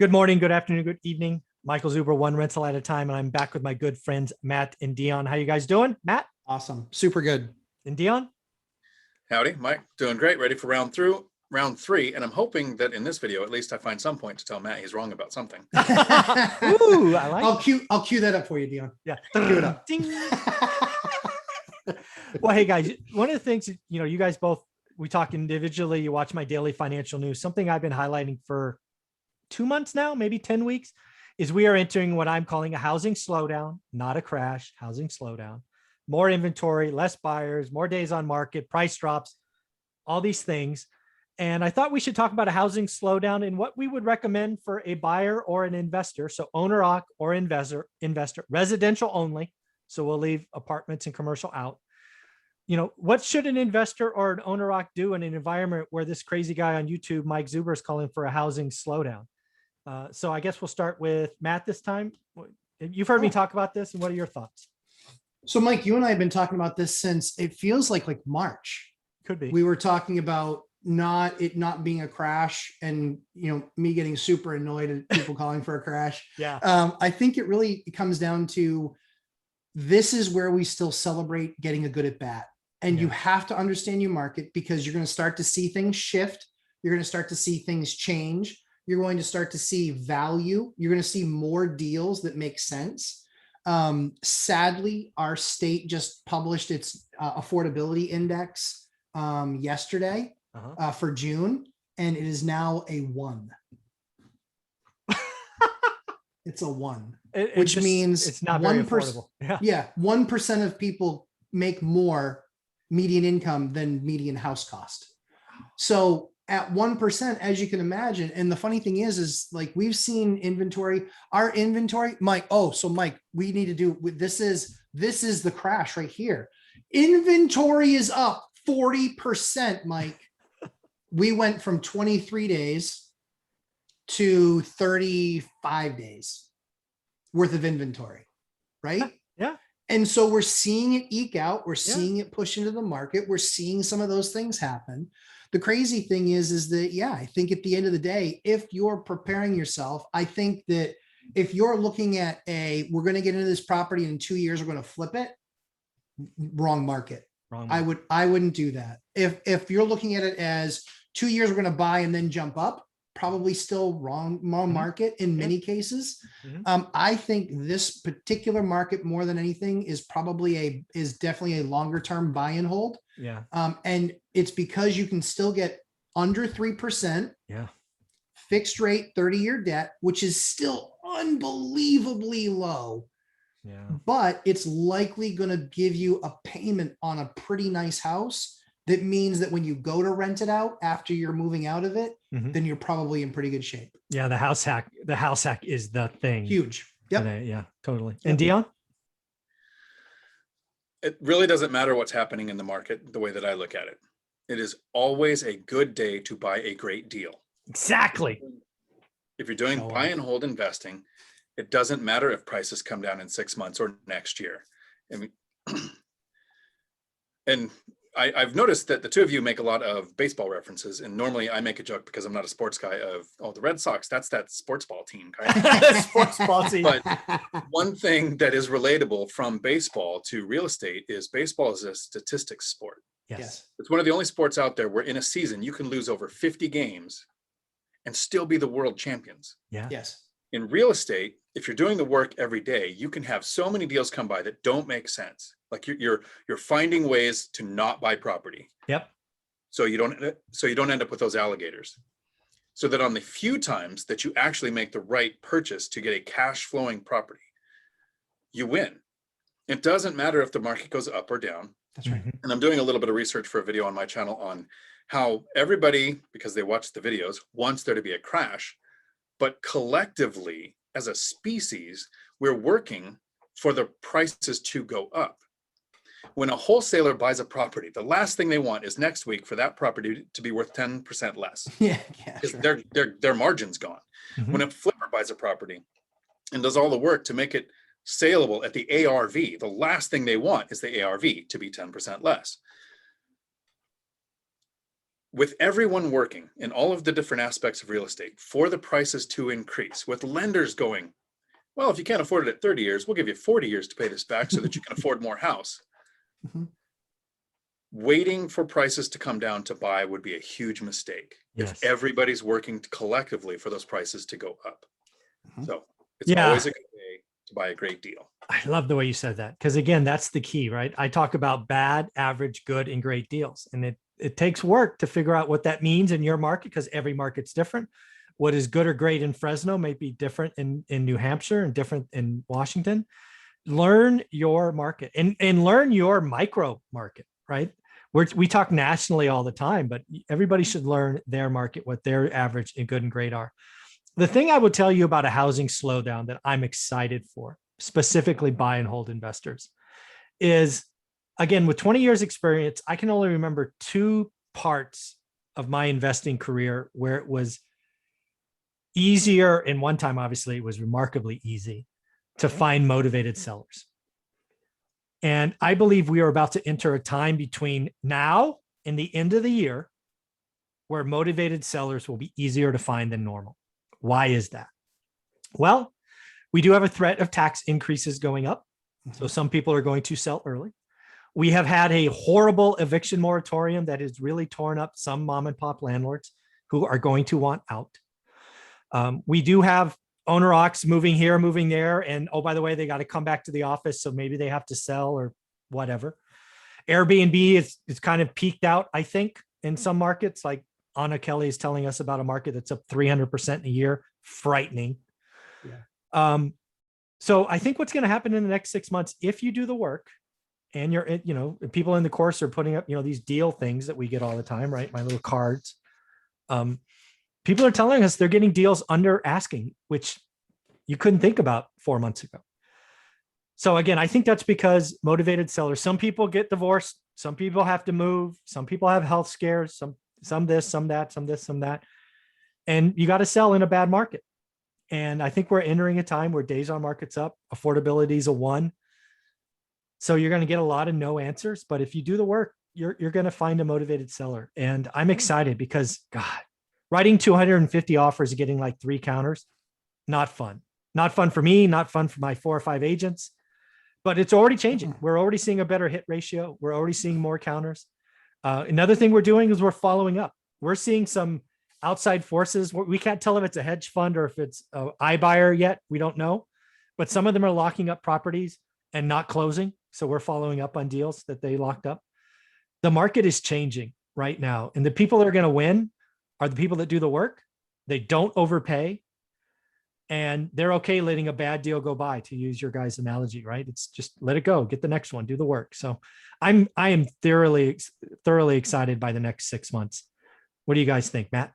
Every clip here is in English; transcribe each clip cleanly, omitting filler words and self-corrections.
Good morning, good afternoon, good evening. Michael Zuber, one rental at a time, and I'm back with my good friends Matt and Dion. How you guys doing, Matt Awesome. Super good. and Dion? Howdy, Mike. Doing great. Ready for round three. And I'm hoping that in this video, at least I find some point to tell Matt he's wrong about something. Ooh, I like. I'll cue that up for you, Dion. Yeah, Cue it up. Ding. Well, hey guys, one of the things you guys both, we talk individually. You watch my daily financial news. Something I've been highlighting for 2 months now, maybe 10 weeks, is we are entering what I'm calling a housing slowdown, not a crash. Housing slowdown. More inventory, less buyers, more days on market, price drops, all these things. And I thought we should talk about a housing slowdown and what we would recommend for a buyer or an investor. So owner-occ or investor, residential only. So we'll leave apartments and commercial out. What should an investor or an owner-occ do in an environment where this crazy guy on YouTube, Mike Zuber, is calling for a housing slowdown? So I guess we'll start with Matt this time. You've heard me talk about this, and what are your thoughts? So Mike, you and I have been talking about this since it feels like March. Could be. We were talking about it not being a crash, and me getting super annoyed at people calling for a crash. Yeah. I think it really comes down to, this is where we still celebrate getting a good at bat. And you have to understand your market, because you're going to start to see things shift. You're going to start to see things change. You're going to start to see value. You're going to see more deals that make sense. Sadly, our state just published its affordability index yesterday for June, and it is now a 1. It's a 1, which means it's not very affordable. Yeah, 1% of people make more median income than median house cost. So at 1%, as you can imagine, and the funny thing is like, we've seen our inventory, Mike. Oh, so Mike, we need to do this is the crash right here. Inventory is up 40%, Mike. We went from 23 days to 35 days worth of inventory, right? Yeah. And so we're seeing it eke out. We're seeing it push into the market. We're seeing some of those things happen. The crazy thing is that, I think at the end of the day, if you're preparing yourself, I think that if you're looking at we're going to get into this property in 2 years, we're going to flip it, wrong market. I wouldn't do that. If you're looking at it as 2 years, we're going to buy and then jump up, probably still wrong market in many cases. I think this particular market, more than anything, is definitely a longer term buy and hold. Yeah. And it's because you can still get under 3%. Yeah. Fixed rate 30-year debt, which is still unbelievably low. Yeah. But it's likely going to give you a payment on a pretty nice house. That means that when you go to rent it out after you're moving out of it, then you're probably in pretty good shape. Yeah. The house hack is the thing. Huge. Yep. Today. Yeah, totally. And Dion? It really doesn't matter what's happening in the market the way that I look at it. It is always a good day to buy a great deal. Exactly. If you're doing buy and hold investing, it doesn't matter if prices come down in 6 months or next year. I mean, and I've noticed that the two of you make a lot of baseball references, and normally I make a joke because I'm not a sports guy of, the Red Sox, that's that sports ball team kind of. Sports ball team. But one thing that is relatable from baseball to real estate is baseball is a statistics sport. Yes. It's one of the only sports out there where in a season you can lose over 50 games and still be the world champions. Yeah. Yes. In real estate, if you're doing the work every day, you can have so many deals come by that don't make sense. Like you're finding ways to not buy property. Yep. So you don't end up with those alligators. So that on the few times that you actually make the right purchase to get a cash flowing property, you win. It doesn't matter if the market goes up or down. That's right. And I'm doing a little bit of research for a video on my channel on how everybody, because they watch the videos, wants there to be a crash, but collectively as a species, we're working for the prices to go up. When a wholesaler buys a property, the last thing they want is next week for that property to be worth 10% less. Yeah, Because their margin's gone. When a flipper buys a property and does all the work to make it saleable at the ARV, the last thing they want is the ARV to be 10% less. with everyone working in all of the different aspects of real estate for the prices to increase, with lenders going, well, if you can't afford it at 30 years, we'll give you 40 years to pay this back so that you can afford more house. Mhm. Waiting for prices to come down to buy would be a huge mistake Yes. if everybody's working collectively for those prices to go up. Mhm. So it's Yeah. always a good day to buy a great deal. I love the way you said that, because again, that's the key, right? I talk about bad, average, good, and great deals. And it takes work to figure out what that means in your market, because every market's different. What is good or great in Fresno may be different in New Hampshire and different in Washington. Learn your market and learn your micro market, right? We talk nationally all the time, but everybody should learn their market, what their average and good and great are. The thing I would tell you about a housing slowdown that I'm excited for, specifically buy and hold investors, is, again, with 20 years experience, I can only remember two parts of my investing career where it was easier. And one time, obviously, it was remarkably easy to find motivated sellers. And I believe we are about to enter a time between now and the end of the year where motivated sellers will be easier to find than normal. Why is that? Well, we do have a threat of tax increases going up. So some people are going to sell early. We have had a horrible eviction moratorium that has really torn up some mom and pop landlords who are going to want out. We do have owner ocs moving here, moving there. And oh, by the way, they got to come back to the office. So maybe they have to sell or whatever. Airbnb is kind of peaked out, I think, in some markets. Like Anna Kelly is telling us about a market that's up 300% a year. Frightening. Yeah. So I think what's going to happen in the next 6 months, if you do the work, and you're, people in the course are putting up, these deal things that we get all the time, right? My little cards. People are telling us they're getting deals under asking, which you couldn't think about 4 months ago. So again, I think that's because motivated sellers, some people get divorced, some people have to move, some people have health scares, some this, some that, some this, some that. And you got to sell in a bad market. And I think we're entering a time where days on market's up, affordability is a 1. So you're going to get a lot of no answers, but if you do the work, you're going to find a motivated seller. And I'm excited because, God, writing 250 offers and getting like 3 counters, not fun. Not fun for me, not fun for my 4 or 5 agents, but it's already changing. We're already seeing a better hit ratio. We're already seeing more counters. Another thing we're doing is we're following up. We're seeing some outside forces. We can't tell if it's a hedge fund or if it's an iBuyer yet. We don't know, but some of them are locking up properties and not closing. So we're following up on deals that they locked up. The market is changing right now. And the people that are going to win are the people that do the work. They don't overpay. And they're okay letting a bad deal go by, to use your guys' analogy, right? It's just let it go, get the next one, do the work. So I am thoroughly excited by the next 6 months. What do you guys think, Matt?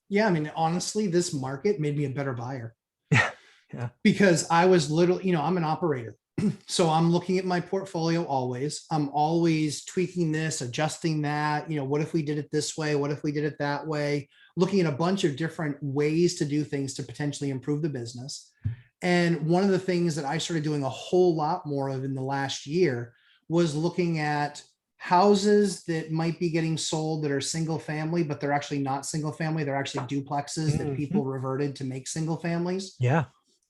Yeah, I mean, honestly, this market made me a better buyer. Yeah. Because I was literally, I'm an operator. So I'm looking at my portfolio always. I'm always tweaking this, adjusting that. What if we did it this way? What if we did it that way? Looking at a bunch of different ways to do things to potentially improve the business. And one of the things that I started doing a whole lot more of in the last year was looking at houses that might be getting sold that are single family, but they're actually not single family. They're actually duplexes that people reverted to make single families. Yeah.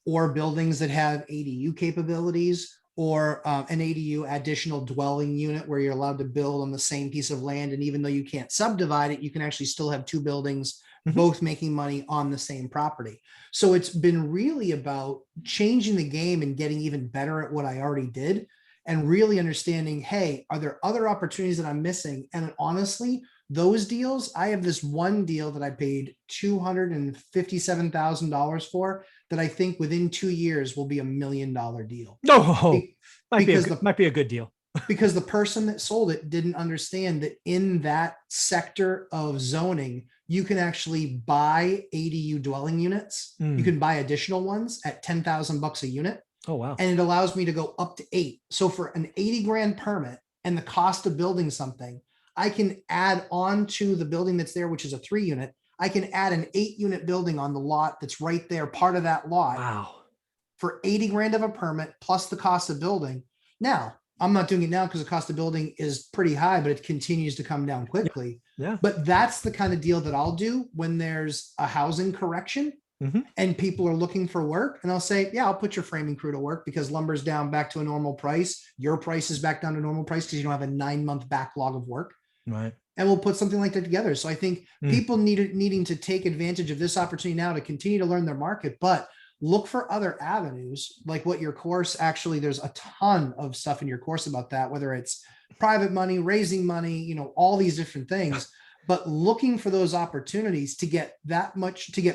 Or buildings that have ADU capabilities, or an ADU additional dwelling unit where you're allowed to build on the same piece of land. And even though you can't subdivide it, you can actually still have 2 buildings, both making money on the same property. So it's been really about changing the game and getting even better at what I already did, and really understanding, hey, are there other opportunities that I'm missing? And honestly, those deals, I have this one deal that I paid $257,000 for that I think within 2 years will be $1 million deal. No, might be a good deal. Because the person that sold it didn't understand that in that sector of zoning, you can actually buy ADU dwelling units. You can buy additional ones at $10,000 a unit. Oh, wow. And it allows me to go up to 8. So for an 80 grand permit and the cost of building something, I can add on to the building that's there, which is a 3 unit. I can add an 8 unit building on the lot that's right there, part of that lot. Wow. For 80 grand of a permit plus the cost of building. Now, I'm not doing it now because the cost of building is pretty high, but it continues to come down quickly. Yeah. But that's the kind of deal that I'll do when there's a housing correction Mhm. and people are looking for work. And I'll say, yeah, I'll put your framing crew to work because lumber's down back to a normal price. Your price is back down to normal price because you don't have a 9-month backlog of work. Right. And we'll put something like that together. So I think Mm. people needing to take advantage of this opportunity now to continue to learn their market, but look for other avenues like what your course actually, there's a ton of stuff in your course about that, whether it's private money, raising money, you know, all these different things, but looking for those opportunities to get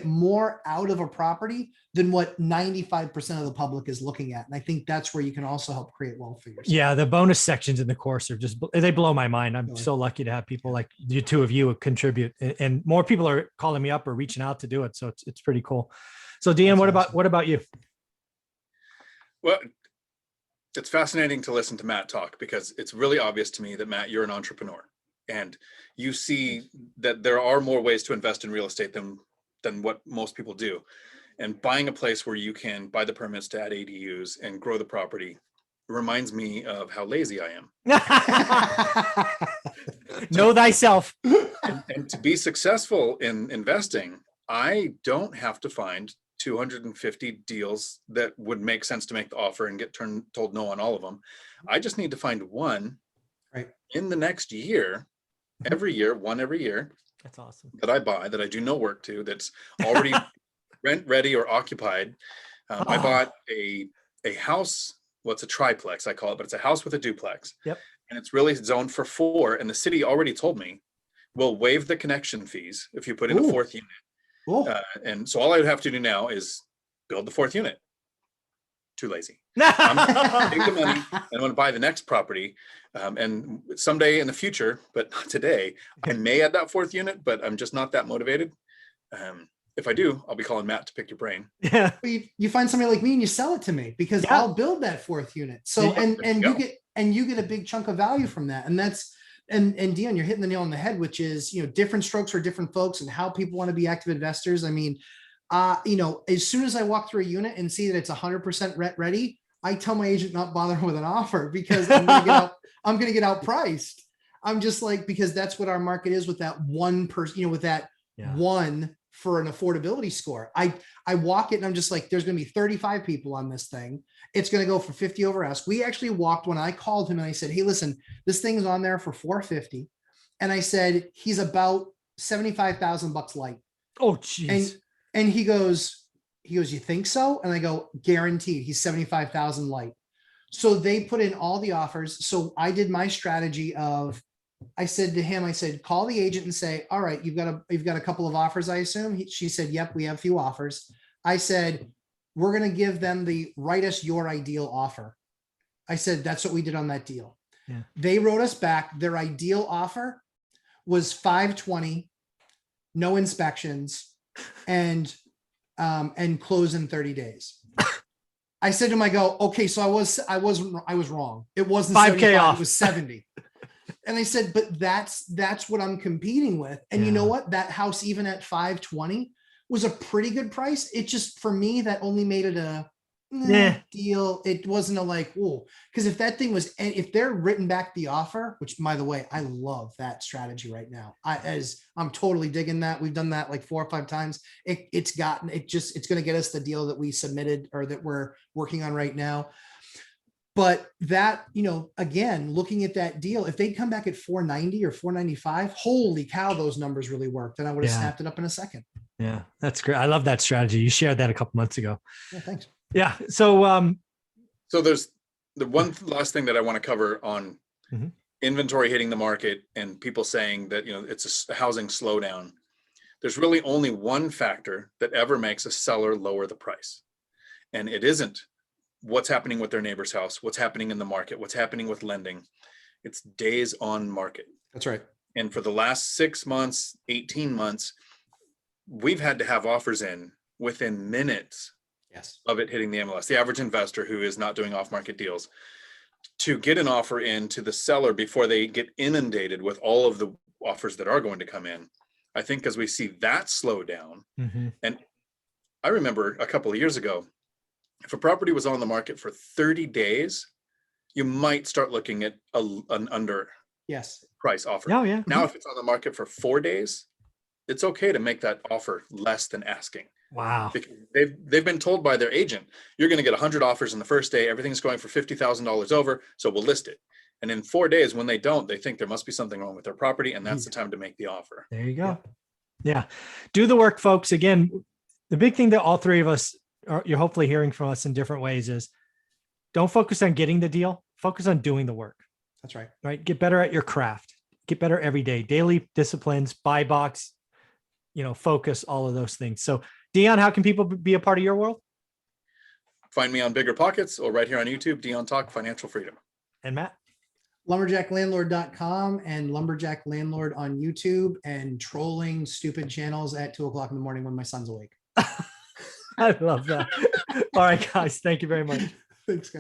more out of a property than what 95% of the public is looking at. And I think that's where you can also help create wealth for yourself. Yeah, the bonus sections in the course are just, they blow my mind. I'm Really? so lucky to have people like you two of you contribute, and more people are calling me up or reaching out to do it. So it's pretty cool. So Deanne, That's what about you? Well, it's fascinating to listen to Matt talk because it's really obvious to me that, Matt, you're an entrepreneur and you see that there are more ways to invest in real estate than what most people do. And buying a place where you can buy the permits to add ADUs and grow the property reminds me of how lazy I am. Know thyself. And to be successful in investing, I don't have to find 250 deals that would make sense to make the offer and get told no on all of them. I just need to find one Right. in the next year, every year, That's awesome. that I buy, that I do no work to, that's already rent ready or occupied. I bought a house. Well, it's a triplex, I call it, but it's a house with a duplex. Yep. And it's really zoned for 4. And the city already told me, we'll waive the connection fees if you put in a 4th unit. Cool. And so all I would have to do now is build the 4th unit. Too lazy. I'm take the money and I'm going to buy the next property. And someday in the future, but not today, I may add that 4th unit, but I'm just not that motivated. If I do, I'll be calling Matt to pick your brain. Yeah. You find somebody like me and you sell it to me because Yeah. I'll build that 4th unit. So, Yeah, you get a big chunk of value from that. And that's, and Dion, you're hitting the nail on the head, which is, you know, different strokes for different folks and how people want to be active investors. I mean, you know, as soon as I walk through a unit and see that it's 100% rent ready, I tell my agent not bother with an offer because I'm going to get outpriced. I'm just like, because that's what our market is with that one person, you know, with that one for an affordability score. I walk it and I'm just like, there's going to be 35 people on this thing. It's going to go for 50 over ask. We actually walked when I called him and I said, hey, listen, this thing's on there for 450. And I said, he's about $75,000 light. Oh, geez. And he goes, you think so? And I go, guaranteed. He's 75,000 light. So they put in all the offers. So I did my strategy of, I said to him, I said, call the agent and say, all right, you've got a couple of offers, I assume. She said, yep, we have a few offers. I said, we're going to give them the write us your ideal offer. I said, that's what we did on that deal. Yeah. They wrote us back. Their ideal offer was 520, no inspections, and close in 30 days. I said to him, I go, okay, so I was wrong. It wasn't 5K off. It was 70. And I said, but that's what I'm competing with. And you know what? That house, even at 520, was a pretty good price. It just, for me, that only made it a deal. It wasn't a like, whoa, because if that thing was, if they're written back the offer, which by the way, I love that strategy right now. I'm totally digging that. We've done that like 4 or 5 times. It's going to get us the deal that we submitted or that we're working on right now. But that, you know, again, looking at that deal, if they'd come back at 490 or 495, holy cow, those numbers really worked. And I would have snapped it up in a second. Yeah, that's great. I love that strategy. You shared that a couple months ago. Yeah, thanks. Yeah. So, So there's the one last thing that I want to cover on inventory hitting the market and people saying that, you know, it's a housing slowdown. There's really only one factor that ever makes a seller lower the price. And it isn't what's happening with their neighbor's house, what's happening in the market, what's happening with lending. It's days on market. That's right. And for the last 6 months, 18 months, we've had to have offers in within minutes of it hitting the MLS. The average investor who is not doing off-market deals, to get an offer in to the seller before they get inundated with all of the offers that are going to come in. I think as we see that slow down, and I remember a couple of years ago, if a property was on the market for 30 days, you might start looking at an under Yes. price offer. Oh, yeah. Now, if it's on the market for 4 days, it's okay to make that offer less than asking. Wow. Because they've been told by their agent, you're going to get 100 offers in the first day. Everything's going for $50,000 over, so we'll list it. And in 4 days, when they don't, they think there must be something wrong with their property, and that's the time to make the offer. There you go. Yeah. Do the work, folks. Again, the big thing that all three of us you're hopefully hearing from us in different ways is don't focus on getting the deal. Focus on doing the work. That's right. Right. Get better at your craft. Get better every day. Daily disciplines, buy box, focus, all of those things. So Dion, how can people be a part of your world? Find me on Bigger Pockets or right here on YouTube, Dion Talk Financial Freedom. And Matt? Lumberjacklandlord.com and Lumberjack Landlord on YouTube, and trolling stupid channels at 2:00 in the morning when my son's awake. I love that. All right, guys. Thank you very much. Thanks, guys.